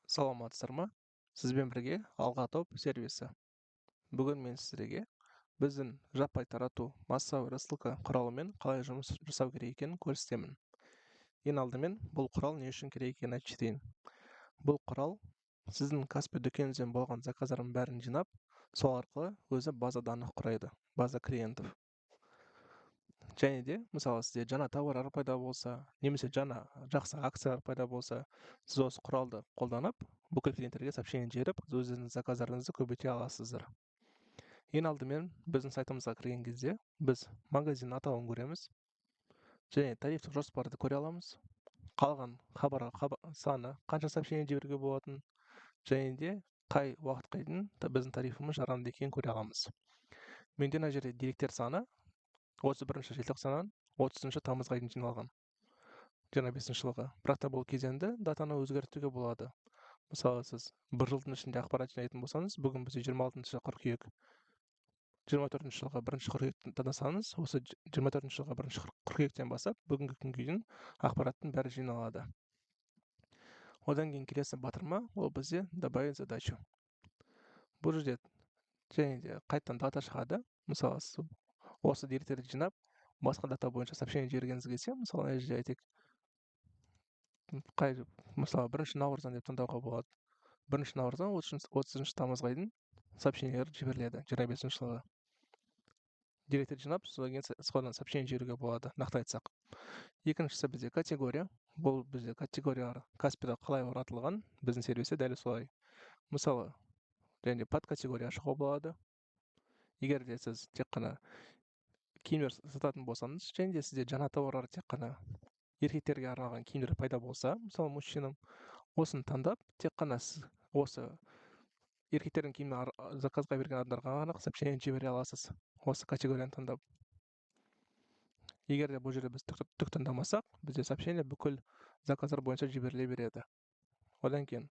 Саламатсыздар ма? Сізбен бірге Алға топ сервисі. Бүгін мен сіздерге біздің жаппай тарату массовый рассылка құралымен қалай жұмыс жасау керек екенін көрсетемін. Ең алдымен бұл құрал не үшін керек екенін айтып жіберейін. Бұл құрал сіздің Каспи дүкеніңізден болған заказдардың бәрін жинап, сол арқылы өзі база данных құрайды, база клиентов. Және де мысалы сізде жаңа тауарлар пайда болса, немесе жаңа жақсы акциялар пайда болса, сіз осы құралды қолданып, бүкіл клиенттерге сообщение жіберіп, өздеріңіздің заказдарыңызды көбейте аласыздар. Ең алдымен біздің сайтымызға кірген кезде біз магазин атауын көреміз және тарифтік жоспарды көре аламыз. Қалған хабарға саны, қанша сообщение жіберуге болатын және де қай уақытқа дейін біздің тарифіміз жарамды екенін көре аламыз. Менде мына жерде деректер саны 31 желтоқсаннан 30 тамызға дейін жиналған 25 жылғы. Бірақ та бұл кезеңді датаны өзгертуге болады. Мысалы, сіз бір жылдың ішінде ақпарат жинайтын болсаңыз, бүгін бізде 26 қыркүйек, 24 жылғы 1 қыркүйектен таңдасаңыз, осы 24 жылғы 1 қыркүйектен бастап бүгінгі күнге дейін ақпараттың бәрі жиналады. Одан кейін келесі батырма, ол бізде добавить задачу. Бұл жерде және де қайтадан дата шығады. Мысалы, осы деректерді жинап, басқа дата бойынша сообщение жібергіңіз келсе, мысалы, мына жерде айтайық, мысалы 1 наурыздан деп таңдауға болады. 1 наурыздан 30 тамызға дейін сообщениелер жіберіледі 25 жылғы. Деректерді жинап, содан кейін содан сообщение жіберуге болады, нақты айтсақ. Екіншісі бізде категория. Бұл бізде категориялар Каспида қалай оратылған, біздің сервисте дәл солай. Мысалы, және под категория ашуға болады. Егер де сіз тек қана киімдер сататын болсаңыз, және де сізде жаңа тауарлар тек қана еркектерге арналған киімдер пайда болса, мысалы мужчинам, осыны таңдап, тек қана сіз осы еркектердің киімін заказға берген адамдарға ғана сообщение жібере аласыз, осы категорияны таңдап. Егер де бұл жерде біз түк таңдамасақ, бізде сообщение бүкіл заказдар бойынша жіберіле береді. Одан кейін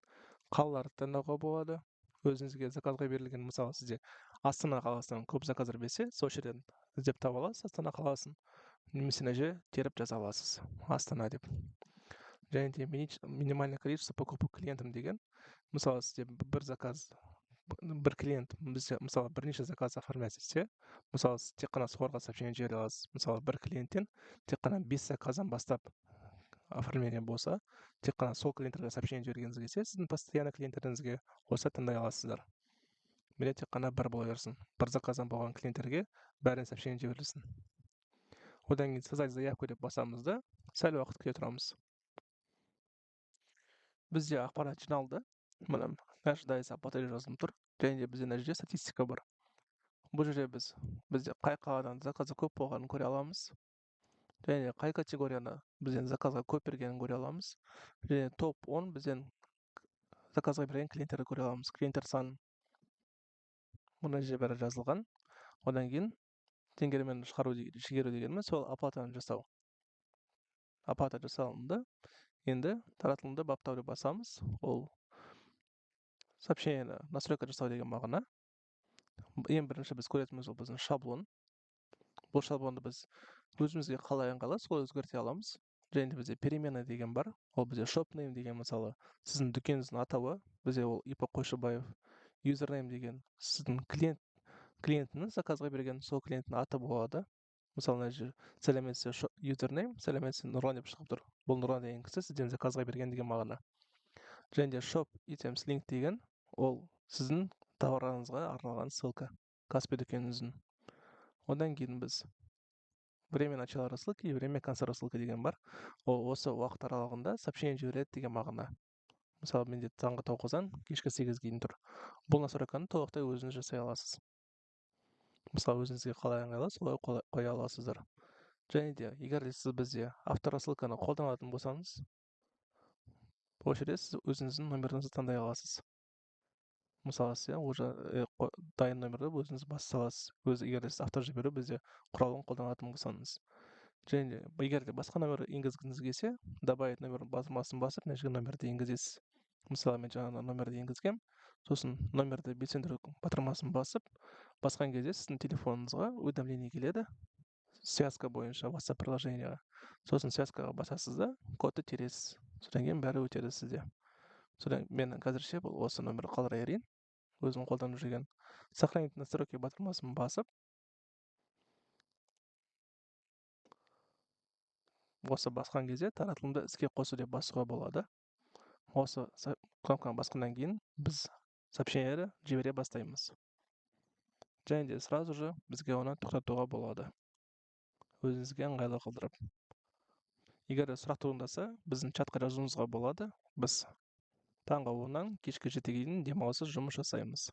қалаларды таңдауға болады. Өзіңізге заказға берілген, мысалы сізде Астана қаласынан көп заказдар берсе, сол жерден іздеп таба аласыз Астана қаласын, немесе мына жерге теріп жаза аласыз Астана деп. Және де минимальное количество покупок клиентам деген, мысалы сізде бір клиент бізде мысалы бірнеше заказ оформлять етсе, мысалы сіз тек қана соларға сообщение жібере аласыз. Мысалы бір клиенттен тек қана 5 заказдан бастап оформление болса, тек қана сол клиенттерге сообщение жібергіңіз келсе, сіздің постоянно клиенттеріңізге осы таңдай аласыздар. Менде тек қана бір бола берсін. Бір заказдан болған клиенттерге бәріне сообщение жіберілсін. Одан кейін создать заявку деп басамыз да, сәл уақыт күте тұрамыз. Бізде ақпарат жиналды. Мына ожидается оплата жазылып тұр. Және де бізде мына жерде статистика бар. Бұл жерде бізде қай қаладан заказы көп болғанын көре аламыз. Және де қай категорияны бізден заказға көп бергенін көре аламыз. Және топ 10 бізден заказға берген клиенттерді көре аламыз. Клиенттер санын. Мына жерде бәрі жазылған. Одан кейін теңгемен жіберу дегеніміз сол оплатаны жасау. Оплата жасалынды. Енді таратылымды баптауды басамыз. Ол сообщениені настройка жасау деген мағына. Ең бірінші біз көретініміз ол біздің шаблон. Бұл шаблонды біз өзімізге қалай ыңғайлы солай өзгерте аламыз. Және де бізде переменная деген бар. Ол бізде shopname деген, мысалы сіздің дүкеніңіздің атауы, бізде ол ИП Қойшыбаев. Username деген сіздің клиентіңіз заказға берген сол клиенттің аты болады. Мысалы, мына жерде сәлеметсіз username, сәлеметсіз Нұрлан деп шығып тұр. Бұл Нұрлан деген кісі сізден заказға берген деген мағына. Және де shop items link деген, ол сіздің тауарларыңызға арналған ссылка, Каспи дүкеніңіздің. Одан кейін біз время начала рассылки и время конца рассылки деген бар. Ол осы уақыт аралығында сообщение жібереді деген мағына. Мысалы, менде таңғы 9-дан кешкі 8-ге дейін тұр. Бұл настройканы толықтай өзіңіз жасай аласыз. Мысалы, өзіңізге қалай ыңғайлы, солай қоя аласыздар. Және де егер де сіз бізде авторассылканы қолданатын болсаңыз, ол жерде сіз өзіңіздің номеріңізді таңдай аласыз. Мысалы, сіз уже дайын номерді өзіңіз баса саласыз. Егер де сіз автор жіберу бізде құралын қолданатын болсаңыз. Және де егер де басқа номер енгізгіңіз келсе, добавить номер батырмасын басып, мына жерге номерді енгізесіз. Мысалы, мен жаңа номерді енгізгем, сосын номерді белсендіру батырмасын басып, басқан кезде сіздің телефоныңызға уведомление келеді, связка бойынша WhatsApp приложениеға. Сосын связкаға басасыз да, кодты тересіз. Содан кейін бәрі өтеді сізде. содан мен қазірше бұл осы нөмірді қалдыра берейін. Өзім қолданып жүрген сохранить настройки батырмасын басып, осы басқан кезде таратылымды іске қосу деп басуға болады. Осы кнопканы басқаннан кейін біз сообщениені жібере бастаймыз. Және де сразу же бізге оны тоқтатуға болады. Өзіңізге ыңғайлы қылдырып. Егер сұрақ туындаса, біздің чатқа жазуыңызға болады. Біз таңғы 10-нан кешкі 7-ге дейін демалыссыз жұмыс жасаймыз.